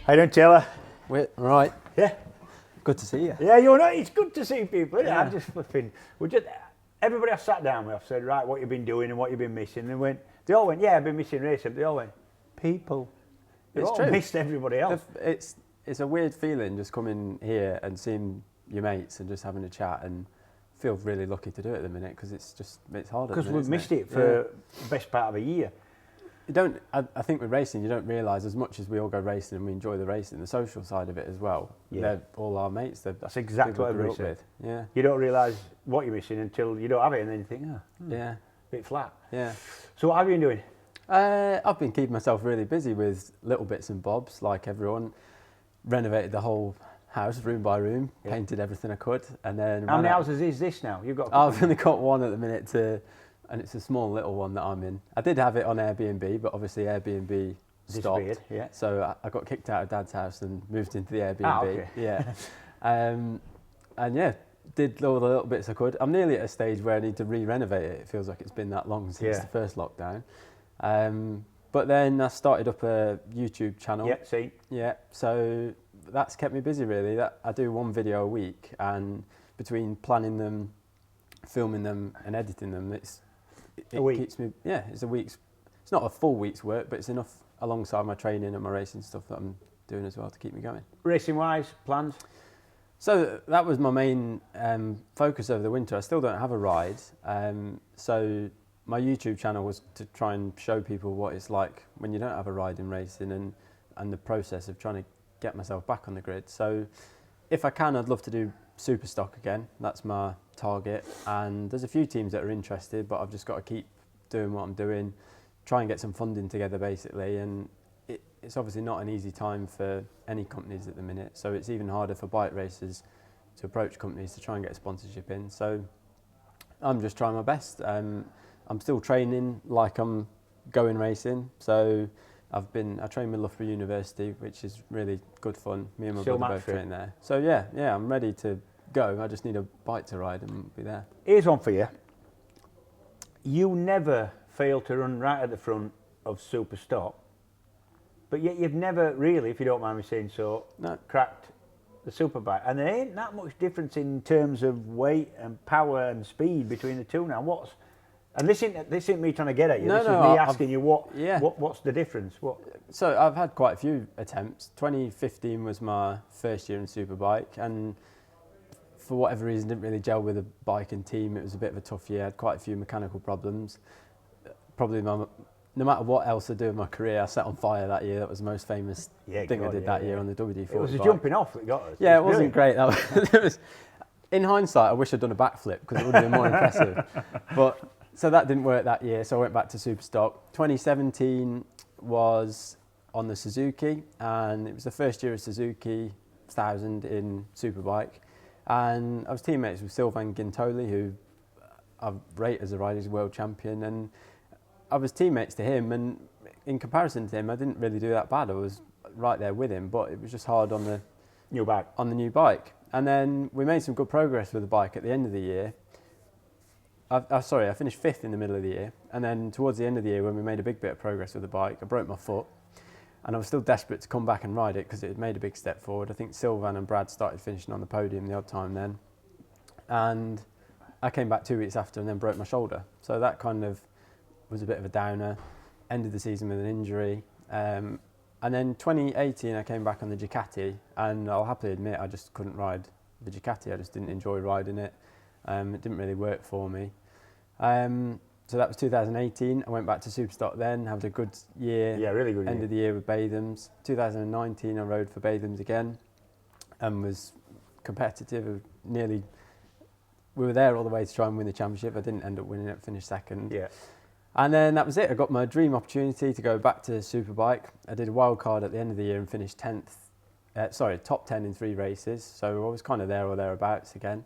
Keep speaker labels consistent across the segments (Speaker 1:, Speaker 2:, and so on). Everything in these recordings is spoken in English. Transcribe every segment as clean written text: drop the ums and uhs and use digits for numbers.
Speaker 1: How you doing, Taylor?
Speaker 2: Right.
Speaker 1: Yeah.
Speaker 2: Good to see you.
Speaker 1: Yeah, you know, it's good to see people, isn't it? I'm just flipping. Everybody I sat down with, I've said, right, what you've been doing and what you've been missing. And they all went, yeah, I've been missing racing. They all went, people. They all missed everybody else.
Speaker 2: It's a weird feeling just coming here and seeing your mates and just having a chat, and feel really lucky to do it at the minute because it's hard.
Speaker 1: Because we've missed it for the best part of a year.
Speaker 2: I think with racing, you don't realise, as much as we all go racing and we enjoy the racing, the social side of it as well. Yeah. They're all our mates.
Speaker 1: That's exactly what everybody said.
Speaker 2: Yeah.
Speaker 1: You don't realise what you're missing until you don't have it, and then you think,
Speaker 2: yeah,
Speaker 1: a bit flat.
Speaker 2: Yeah.
Speaker 1: So what have you been doing?
Speaker 2: I've been keeping myself really busy with little bits and bobs, like everyone. Renovated the whole house, room by room, painted everything I could, and then.
Speaker 1: How many houses is this now? You've got.
Speaker 2: I've only got one at the minute and it's a small little one that I'm in. I did have it on Airbnb, but obviously Airbnb stopped.
Speaker 1: Yeah.
Speaker 2: So I got kicked out of Dad's house and moved into the Airbnb.
Speaker 1: Okay.
Speaker 2: Yeah. And yeah, did all the little bits I could. I'm nearly at a stage where I need to re-renovate it. It feels like it's been that long since the first lockdown. But then I started up a YouTube channel.
Speaker 1: Yeah, see.
Speaker 2: Yeah, so that's kept me busy really. I do one video a week, and between planning them, filming them and editing them, it keeps me, it's a week's, it's not a full week's work, but it's enough alongside my training and my racing stuff that I'm doing as well to keep me going.
Speaker 1: Racing wise, plans?
Speaker 2: So that was my main focus over the winter. I still don't have a ride, so my YouTube channel was to try and show people what it's like when you don't have a ride in racing, and the process of trying to get myself back on the grid. So if I can, I'd love to do Superstock again. That's my target, and there's a few teams that are interested, but I've just got to keep doing what I'm doing, try and get some funding together basically, and it's obviously not an easy time for any companies at the minute, so it's even harder for bike racers to approach companies to try and get a sponsorship in. So I'm just trying my best. I'm still training like I'm going racing, so I train with Loughborough University, which is really good fun. Me and my brother both train there. So yeah, I'm ready to go. I just need a bike to ride and be there.
Speaker 1: Here's one for you. You never fail to run right at the front of Superstock, but yet you've never really, if you don't mind me saying so, cracked the Superbike. And there ain't that much difference in terms of weight and power and speed between the two now. And this isn't me trying to get at you. This is me asking you what's the difference?
Speaker 2: So I've had quite a few attempts. 2015 was my first year in Superbike, and for whatever reason didn't really gel with the bike and team. It was a bit of a tough year. I had quite a few mechanical problems. Probably no matter what else I do in my career, I set on fire that year. That was the most famous thing I did that year on the WD-40
Speaker 1: It was a
Speaker 2: bike.
Speaker 1: Jumping off that got us.
Speaker 2: Yeah, it wasn't great. In hindsight, I wish I'd done a backflip because it would have been more impressive. So that didn't work that year, so I went back to Superstock. 2017 was on the Suzuki, and it was the first year of Suzuki 1000 in Superbike. And I was teammates with Sylvain Gintoli, who I rate as a rider, he's a world champion, and I was teammates to him, and in comparison to him, I didn't really do that bad. I was right there with him, but it was just hard on the new bike. And then we made some good progress with the bike at the end of the year. I finished 5th in the middle of the year, and then towards the end of the year when we made a big bit of progress with the bike, I broke my foot, and I was still desperate to come back and ride it because it had made a big step forward. I think Sylvain and Brad started finishing on the podium the odd time then, and I came back 2 weeks after and then broke my shoulder. So that kind of was a bit of a downer, ended the season with an injury, and then 2018 I came back on the Ducati, and I'll happily admit I just couldn't ride the Ducati. I just didn't enjoy riding it. It didn't really work for me. So that was 2018. I went back to Superstock then, had a good year.
Speaker 1: Yeah, really good
Speaker 2: End of the year with Bathams. 2019 I rode for Bathams again and was competitive. We were there all the way to try and win the championship. I didn't end up winning it, finished second.
Speaker 1: Yeah.
Speaker 2: And then that was it. I got my dream opportunity to go back to Superbike. I did a wild card at the end of the year and finished top 10 in 3 races. So I was kind of there or thereabouts again,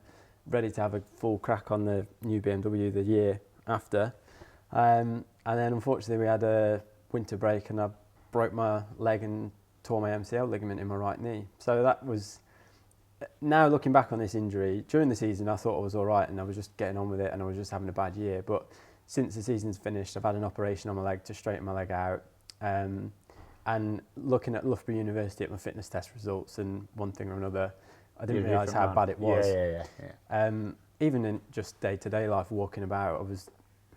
Speaker 2: ready to have a full crack on the new BMW the year after. And then unfortunately we had a winter break and I broke my leg and tore my MCL ligament in my right knee. So that was, now looking back on this injury, during the season I thought I was all right and I was just getting on with it and I was just having a bad year. But since the season's finished, I've had an operation on my leg to straighten my leg out. and looking at Loughborough University at my fitness test results and one thing or another, I didn't
Speaker 1: You're
Speaker 2: realise how
Speaker 1: different,
Speaker 2: bad it was.
Speaker 1: Yeah.
Speaker 2: Even in just day-to-day life, walking about,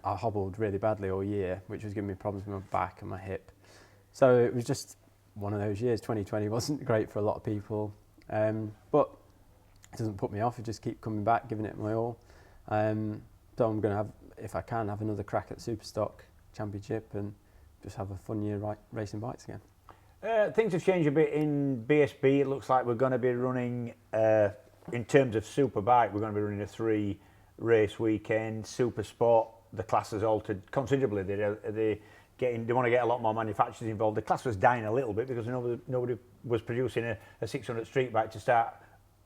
Speaker 2: I hobbled really badly all year, which was giving me problems with my back and my hip. So it was just one of those years. 2020 wasn't great for a lot of people, but it doesn't put me off. I just keep coming back, giving it my all. So I'm going to have, if I can, have another crack at Superstock Championship and just have a fun year racing bikes again.
Speaker 1: Things have changed a bit in BSB. It looks like we're going to be running, in terms of Superbike, we're going to be running a 3-race weekend. Super Sport, the class has altered considerably. They want to get a lot more manufacturers involved. The class was dying a little bit because nobody was producing a 600 street bike to start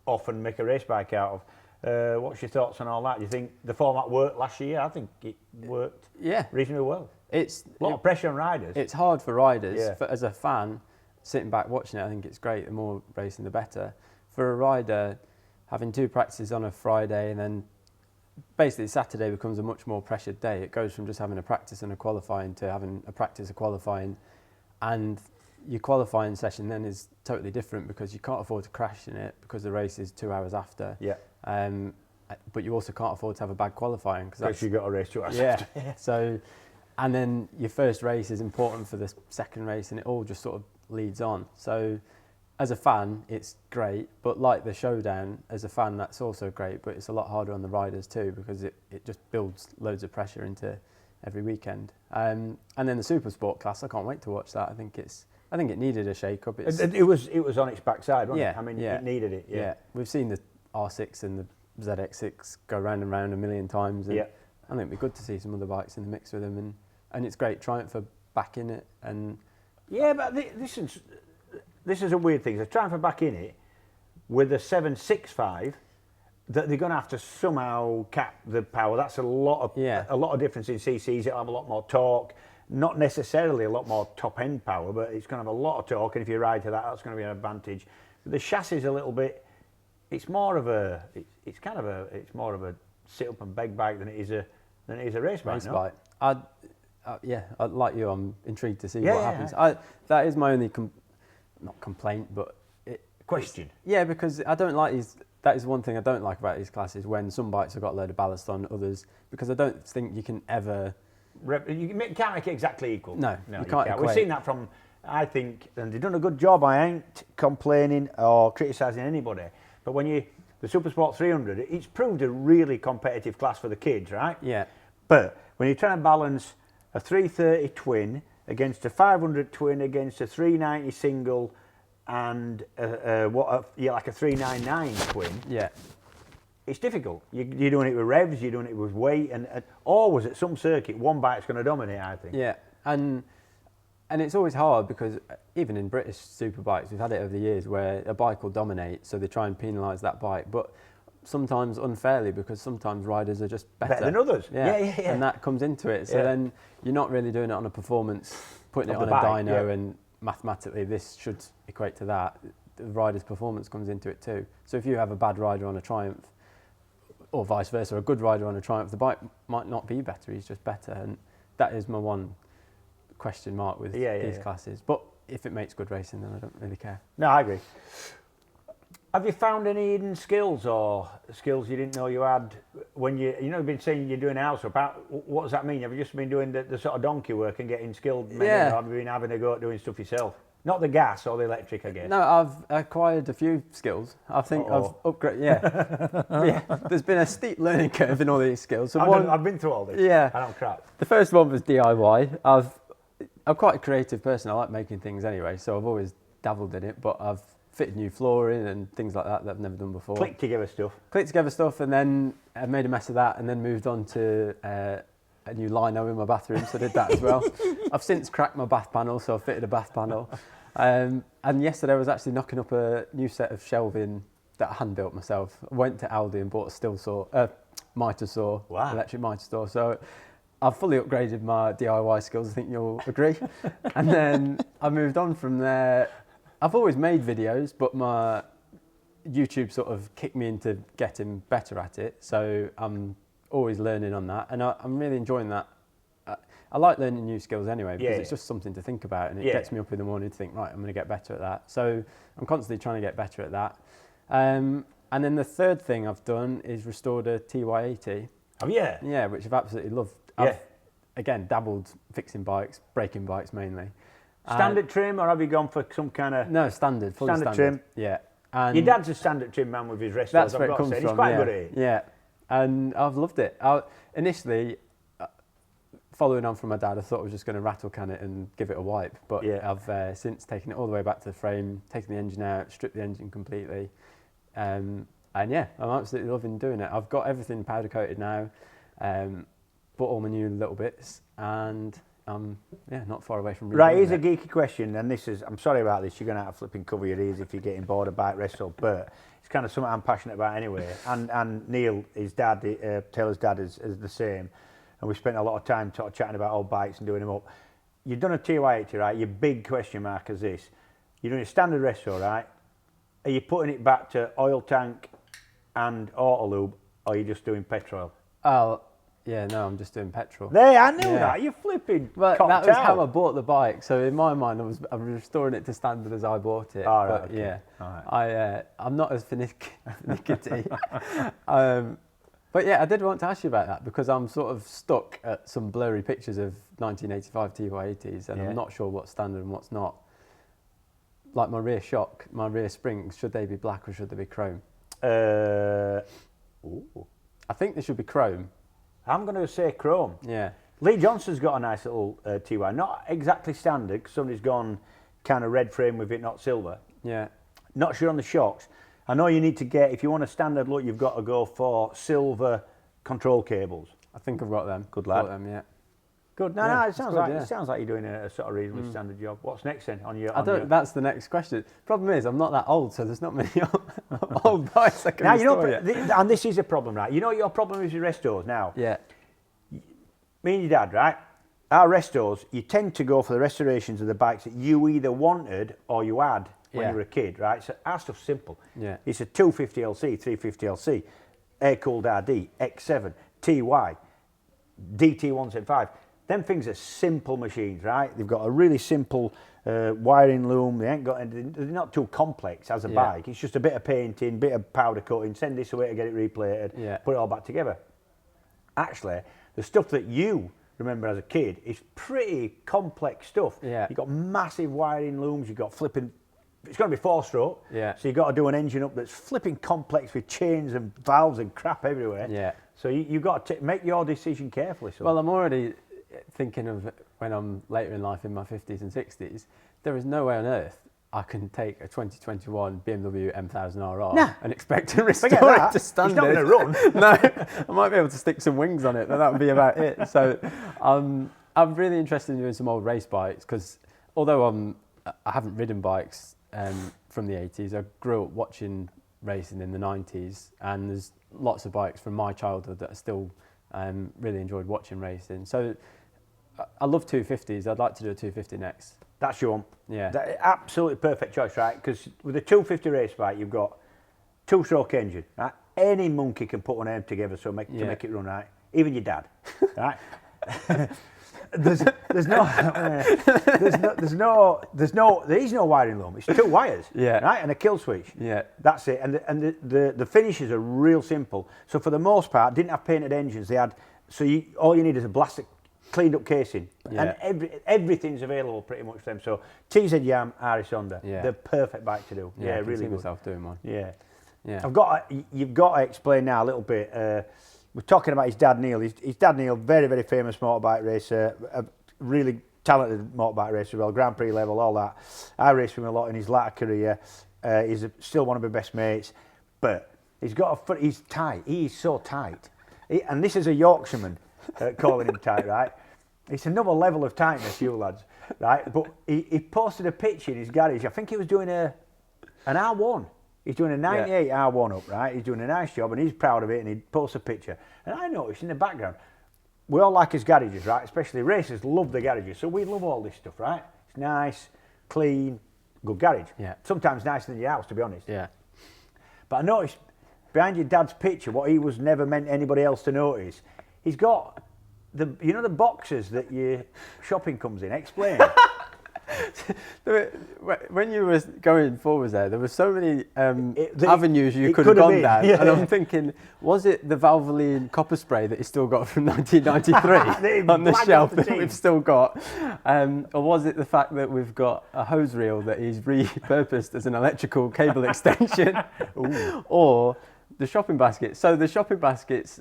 Speaker 1: off and make a race bike out of. What's your thoughts on all that? Do you think the format worked last year? I think it worked reasonably well.
Speaker 2: It's
Speaker 1: a lot of pressure on riders.
Speaker 2: It's hard for riders. Yeah. As a fan, sitting back watching it, I think it's great. The more racing, the better. For a rider, having 2 practices on a Friday and then basically Saturday becomes a much more pressured day. It goes from just having a practice and a qualifying to having a practice, a qualifying, and your qualifying session then is totally different because you can't afford to crash in it because the race is 2 hours after.
Speaker 1: Yeah.
Speaker 2: But you also can't afford to have a bad qualifying because
Speaker 1: you've got a race 2 hours after.
Speaker 2: So, and then your first race is important for the second race, and it all just sort of leads on. So, as a fan, it's great, but like the showdown, as a fan, that's also great, but it's a lot harder on the riders too because it just builds loads of pressure into every weekend. And then the Super Sport class, I can't wait to watch that. I think it needed a shake-up.
Speaker 1: It was on its backside, wasn't it? I mean, it needed it.
Speaker 2: Yeah, we've seen the R6 and the ZX6 go round and round a million times, and I think it'd be good to see some other bikes in the mix with them, and it's great. Triumph are back in it, and
Speaker 1: but this is a weird thing. They're trying for back in it with a 765 that they're going to have to somehow cap the power. That's a lot of difference in CCs. It'll have a lot more torque, not necessarily a lot more top end power, but it's going to have a lot of torque. And if you ride to that, that's going to be an advantage. The chassis is a little bit. It's more of a. It's more of a sit up and beg bike than it is a race bike.
Speaker 2: I'd like you. I'm intrigued to see what happens. That is my only not complaint, but
Speaker 1: question.
Speaker 2: Yeah, because I don't like these. That is one thing I don't like about these classes, when some bikes have got a load of ballast on others, because I don't think you can ever.
Speaker 1: You can't make it exactly equal.
Speaker 2: No, you can't.
Speaker 1: We've seen that from, I think, and they've done a good job. I ain't complaining or criticising anybody, but when the Supersport 300, it's proved a really competitive class for the kids, right?
Speaker 2: Yeah.
Speaker 1: But when you're trying to balance a 330 twin against a 500 twin against a 390 single and like a 399 twin.
Speaker 2: Yeah.
Speaker 1: It's difficult. You're doing it with revs, you're doing it with weight, and always at some circuit, one bike's going to dominate, I think.
Speaker 2: Yeah, and it's always hard because even in British superbikes, we've had it over the years where a bike will dominate, so they try and penalise that bike, but sometimes unfairly because sometimes riders are just better
Speaker 1: than others. Yeah.
Speaker 2: And that comes into it. So then you're not really doing it on a performance, putting it on a dyno, and mathematically this should equate to that. The rider's performance comes into it too. So if you have a bad rider on a Triumph, or vice versa, a good rider on a Triumph, the bike might not be better, he's just better. And that is my one question mark with these classes. But if it makes good racing, then I don't really care.
Speaker 1: No, I agree. Have you found any hidden skills or skills you didn't know you had when you've been saying you're doing house up? What does that mean? Have you just been doing the sort of donkey work and getting skilled men, or have you been having a go at doing stuff yourself? Not the gas or the electric, I guess.
Speaker 2: No, I've acquired a few skills. I think I've upgraded. Yeah, there's been a steep learning curve in all these skills. So
Speaker 1: I've been through all this.
Speaker 2: Yeah,
Speaker 1: I don't crap.
Speaker 2: The first one was DIY. I'm quite a creative person. I like making things anyway, so I've always dabbled in it. But I've fitted new flooring and things like that I've never done before.
Speaker 1: Click together stuff,
Speaker 2: and then I made a mess of that, and then moved on to a new lino in my bathroom, so I did that as well. I've since cracked my bath panel, so I fitted a bath panel. And yesterday I was actually knocking up a new set of shelving that I hand built myself. I went to Aldi and bought a steel saw, mitre saw, electric mitre saw. So I've fully upgraded my DIY skills, I think you'll agree. And then I moved on from there. I've always made videos, but my YouTube sort of kicked me into getting better at it. So I'm always learning on that, and I'm really enjoying that. I like learning new skills anyway because
Speaker 1: Yeah.
Speaker 2: it's just something to think about, and it
Speaker 1: Yeah.
Speaker 2: gets me up in the morning to think, right, I'm going to get better at that. So I'm constantly trying to get better at that. And then the third thing I've done is restored a TY80.
Speaker 1: Oh yeah.
Speaker 2: Yeah, which I've absolutely loved.
Speaker 1: Yeah.
Speaker 2: I've, again, dabbled fixing bikes, breaking bikes mainly.
Speaker 1: Standard trim, or have you gone for some kind of...
Speaker 2: No, standard, fully
Speaker 1: Standard
Speaker 2: standard.
Speaker 1: trim.
Speaker 2: Yeah. And
Speaker 1: Your dad's a standard trim man with his rest
Speaker 2: that's
Speaker 1: I've
Speaker 2: where it
Speaker 1: got
Speaker 2: comes
Speaker 1: to say.
Speaker 2: from.
Speaker 1: He's quite
Speaker 2: yeah.
Speaker 1: good at it.
Speaker 2: Yeah, and I've loved it. Initially, following on from my dad, I thought I was just going to rattle can it and give it a wipe, but I've since taken it all the way back to the frame, taken the engine out, stripped the engine completely, and yeah, I'm absolutely loving doing it. I've got everything powder coated now, bought all my new little bits, and not far away from
Speaker 1: Right, here's
Speaker 2: redoing
Speaker 1: a geeky question, and this is, I'm sorry about this, you're going to have to flipping cover your ears if you're getting bored of bike wrestle, but it's kind of something I'm passionate about anyway. And Neil, his dad, Taylor's dad, is the same. And we spent a lot of time chatting about old bikes and doing them up. You've done a TY80, right? Your big question mark is this. You're doing a standard resto, right? Are you putting it back to oil tank and auto lube, or are you just doing petrol?
Speaker 2: Oh, yeah, no, I'm just doing petrol.
Speaker 1: There, I knew that. You're flipping.
Speaker 2: But that was
Speaker 1: out.
Speaker 2: how I bought the bike. So in my mind, I was restoring it to standard as I bought it.
Speaker 1: All right,
Speaker 2: but
Speaker 1: okay.
Speaker 2: yeah,
Speaker 1: All right.
Speaker 2: I'm not as finicky. But yeah, I did want to ask you about that because I'm sort of stuck at some blurry pictures of 1985 TY80s, and I'm not sure what's standard and what's not. Like my rear shock, my rear springs, should they be black or should they be chrome? I think they should be chrome.
Speaker 1: I'm going to say chrome.
Speaker 2: Yeah.
Speaker 1: Lee Johnson's got a nice little TY, not exactly standard because somebody's gone kind of red frame with it, not silver.
Speaker 2: Yeah.
Speaker 1: Not sure on the shocks. I know you need to get, if you want a standard look, you've got to go for silver control cables.
Speaker 2: I think I've got them.
Speaker 1: Good lad.
Speaker 2: Got them, yeah.
Speaker 1: Good. No,
Speaker 2: Yeah,
Speaker 1: it
Speaker 2: it's
Speaker 1: sounds
Speaker 2: good,
Speaker 1: like
Speaker 2: yeah.
Speaker 1: it sounds like you're doing a sort of reasonably standard job. What's next then on your?
Speaker 2: That's the next question. Problem is, I'm not that old, so there's not many old bikes I can
Speaker 1: now
Speaker 2: restore yet.
Speaker 1: and this is a problem, right? You know what your problem is with restos now.
Speaker 2: Yeah.
Speaker 1: Me and your dad, right? Our restos, you tend to go for the restorations of the bikes that you either wanted or you had when you were a kid, right? So our stuff's simple.
Speaker 2: Yeah.
Speaker 1: It's a 250LC, 350LC, air-cooled RD, X7, TY, DT175. Them things are simple machines, right? They've got a really simple wiring loom. They ain't got anything. They're not too complex as a bike. It's just a bit of painting, bit of powder coating, send this away to get it replated, put it all back together. Actually, the stuff that you remember as a kid is pretty complex stuff.
Speaker 2: Yeah.
Speaker 1: You've got massive wiring looms, you've got flipping, it's going to be 4-stroke,
Speaker 2: Yeah.
Speaker 1: so you've got to do an engine up that's flipping complex with chains and valves and crap everywhere.
Speaker 2: Yeah.
Speaker 1: So you've got to make your decision carefully. So.
Speaker 2: Well, I'm already thinking of when I'm later in life in my 50s and 60s, there is no way on earth I can take a 2021 BMW M1000RR and expect to restore it to standard.
Speaker 1: It's not going to run.
Speaker 2: No, I might be able to stick some wings on it, but that would be about it. So I'm really interested in doing some old race bikes because although I haven't ridden bikes from the 80s, I grew up watching racing in the 90s, and there's lots of bikes from my childhood that I still really enjoyed watching racing. So I love 250s. I'd like to do a 250 next.
Speaker 1: That's your one.
Speaker 2: Yeah.
Speaker 1: Absolutely perfect choice, right? Because with a 250 race bike, you've got 2-stroke engine, right? Any monkey can put one of them together to make it run, right? Even your dad, right? There is no wiring loom. It's 2 wires, right, and a kill switch.
Speaker 2: Yeah,
Speaker 1: that's it. And the finishes are real simple. So for the most part, didn't have painted engines. They had all you need is a blasted, cleaned up casing, and everything's available pretty much for them. So TZ Yam, RS Honda, the perfect bike to do.
Speaker 2: Yeah, I can
Speaker 1: really
Speaker 2: see
Speaker 1: good.
Speaker 2: myself doing one.
Speaker 1: Yeah.
Speaker 2: Yeah.
Speaker 1: You've got to explain now a little bit. We're talking about his dad Neil. His dad Neil, very, very famous motorbike racer, a really talented motorbike racer, well, Grand Prix level, all that. I raced with him a lot in his latter career. He's still one of my best mates, but he's tight. He's so tight. And this is a Yorkshireman calling him tight, right? It's another level of tightness, you lads, right? But he posted a picture in his garage. I think he was doing an R1. He's doing a 98 R1 up, right? He's doing a nice job and he's proud of it, and he posts a picture. And I noticed in the background, we all like his garages, right? Especially racers love the garages. So we love all this stuff, right? It's nice, clean, good garage. Yeah. Sometimes nicer than your house, to be honest.
Speaker 2: Yeah.
Speaker 1: But I noticed behind your dad's picture, what he was never meant anybody else to notice, he's got you know the boxes that your shopping comes in. Explain.
Speaker 2: When you were going forwards there were so many avenues you could have gone down,
Speaker 1: yeah.
Speaker 2: And I'm thinking, was it the Valvoline copper spray that he's still got from 1993 on the shelf that we've still got, or was it the fact that we've got a hose reel that he's repurposed as an electrical cable extension, or the shopping basket? So the shopping baskets,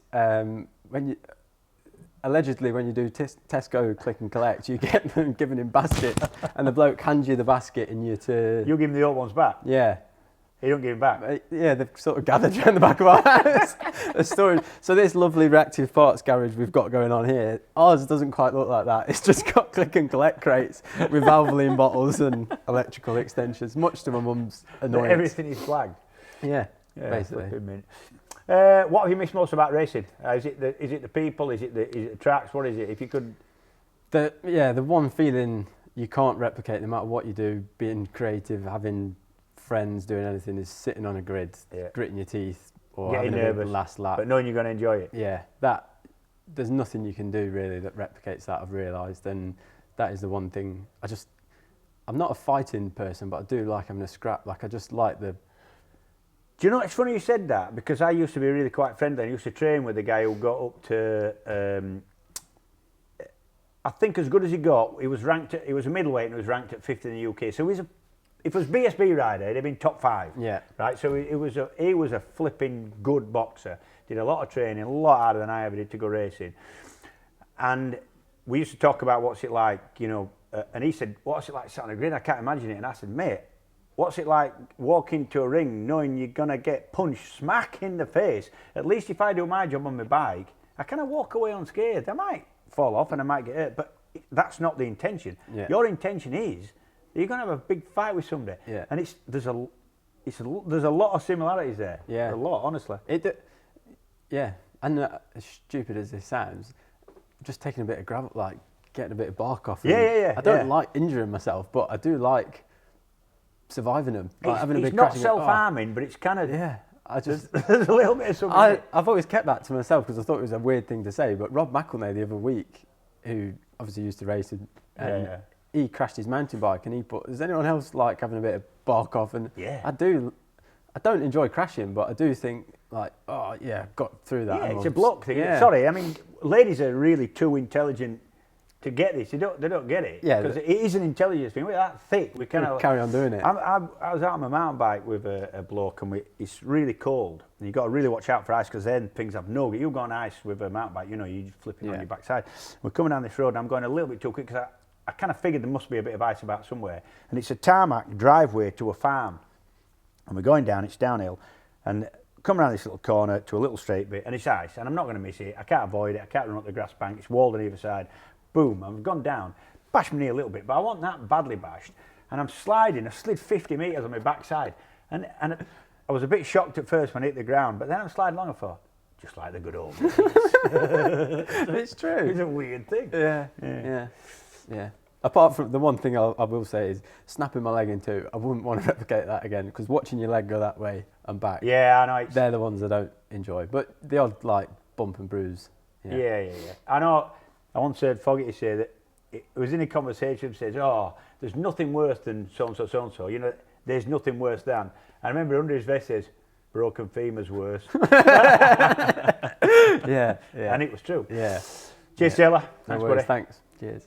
Speaker 2: allegedly, when you do Tesco click and collect, you get them given in baskets, and the bloke hands you the basket and you
Speaker 1: give him the old ones back.
Speaker 2: Yeah.
Speaker 1: You don't give him back.
Speaker 2: Yeah, they've sort of gathered around the back of our house. The storage. So this lovely Reactive Parts garage we've got going on here, ours doesn't quite look like that. It's just got click and collect crates with Valvoline bottles and electrical extensions, much to my mum's annoyance.
Speaker 1: Everything is flagged.
Speaker 2: Yeah, basically.
Speaker 1: What have you missed most about racing? Is it the people? Is it the tracks? What is it? If you could,
Speaker 2: the one feeling you can't replicate no matter what you do, being creative, having friends, doing anything, is sitting on a grid, gritting your teeth, or
Speaker 1: getting
Speaker 2: having
Speaker 1: nervous,
Speaker 2: a last lap,
Speaker 1: but knowing you're going to enjoy it.
Speaker 2: Yeah, there's nothing you can do really that replicates that. I've realised, and that is the one thing. I'm not a fighting person, but I do like having a scrap. Like I just like the.
Speaker 1: Do you know, it's funny you said that, because I used to be really quite friendly. I used to train with a guy who got up to, I think as good as he got. He was a middleweight and he was ranked at 5th in the UK. So if it was BSB rider, he'd have been top 5.
Speaker 2: Yeah.
Speaker 1: Right. So he was a flipping good boxer. Did a lot of training, a lot harder than I ever did to go racing. And we used to talk about what's it like, and he said, what's it like sitting on a grid? I can't imagine it. And I said, mate, what's it like walking to a ring knowing you're going to get punched smack in the face? At least if I do my job on my bike, I kind of walk away unscathed. I might fall off and I might get hurt, but that's not the intention.
Speaker 2: Yeah.
Speaker 1: Your intention is that you're going to have a big fight with somebody.
Speaker 2: Yeah.
Speaker 1: And there's a lot of similarities there.
Speaker 2: Yeah.
Speaker 1: A lot, honestly.
Speaker 2: Yeah. And as stupid as this sounds, just taking a bit of gravel, like getting a bit of bark off.
Speaker 1: Yeah.
Speaker 2: I don't like injuring myself, but I do like surviving them. Like having a big
Speaker 1: it's not
Speaker 2: crashing
Speaker 1: self-harming, but it's kind of...
Speaker 2: Yeah.
Speaker 1: There's a little bit of something.
Speaker 2: I've always kept that to myself because I thought it was a weird thing to say, but Rob McElnay the other week, who obviously used to race, and he crashed his mountain bike, and he put, does anyone else like having a bit of bark off? And I don't enjoy crashing, but I do think like, got through that.
Speaker 1: Yeah, it's a block thing. Yeah. Sorry, I mean, ladies are really too intelligent to get this. They don't get it.
Speaker 2: Yeah.
Speaker 1: Because it is an intelligence thing. We're that thick. We kind of
Speaker 2: carry on doing it.
Speaker 1: I was out on my mountain bike with a bloke, and it's really cold. And you've got to really watch out for ice, because then things have no... You go on ice with a mountain bike, you're flipping on your backside. We're coming down this road, and I'm going a little bit too quick, because I kind of figured there must be a bit of ice about somewhere. And it's a tarmac driveway to a farm. And we're going down, it's downhill, and come around this little corner to a little straight bit, and it's ice, and I'm not going to miss it. I can't avoid it. I can't run up the grass bank. It's walled on either side. Boom, I've gone down. Bashed my knee a little bit, but I wasn't that badly bashed. And I'm sliding. I slid 50 metres on my backside. And I was a bit shocked at first when I hit the ground, but then I'm sliding along and thought, just like the good old days.
Speaker 2: It's true.
Speaker 1: It's a weird thing.
Speaker 2: Yeah. Apart from the one thing I will say is snapping my leg in two. I wouldn't want to replicate that again, because watching your leg go that way and back.
Speaker 1: Yeah, I know.
Speaker 2: They're the ones I don't enjoy. But the odd like bump and bruise.
Speaker 1: Yeah. I know. I once heard Fogarty say that it was in a conversation. Says, "Oh, there's nothing worse than so and so. There's nothing worse than." I remember under his vest says, "Broken femur's worse."
Speaker 2: Yeah.
Speaker 1: And it was true.
Speaker 2: Yeah.
Speaker 1: Cheers, Taylor.
Speaker 2: No worries, thanks. Cheers.